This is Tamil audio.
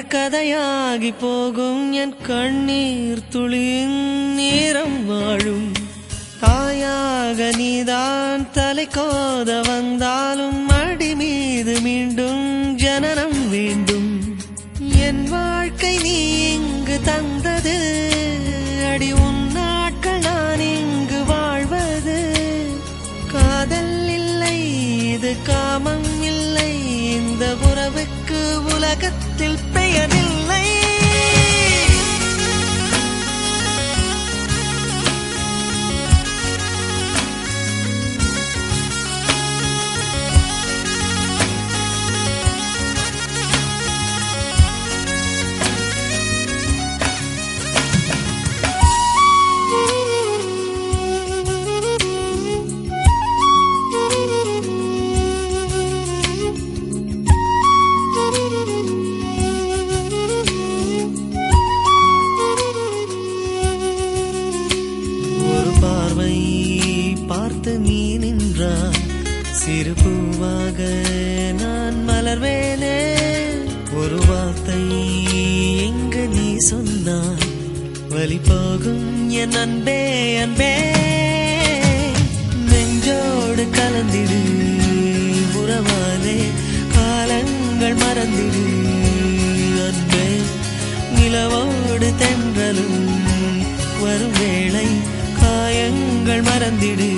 கதையாகி போகும் என் கண்ணீர் துளியின் நேரம் வாழும் தாயாக நீதான் தலை கோத வந்தாலும் அடி மீது மீண்டும் ஜனனம் வேண்டும் என் வாழ்க்கை நீ இங்கு தந்தது அடி உன் நாட்கள் நான் இங்கு வாழ்வது காதல் இல்லை இது காமம் இல்லை இந்த உறவுக்கு உலகத்தில் பெயரில்லை பார்த்து நீ நின்றாய் சிறு பூவாக நான் மலர்வேனே ஒரு வார்த்தை எங்கு நீ சொன்னாய் வலி போகும் என் அன்பே அன்பே நெஞ்சோடு கலந்திடு உறவாலே காலங்கள் மறந்திடு அன்பே நிலவோடு தென்றலும் வரும் வேளை காயங்கள் மறந்திடு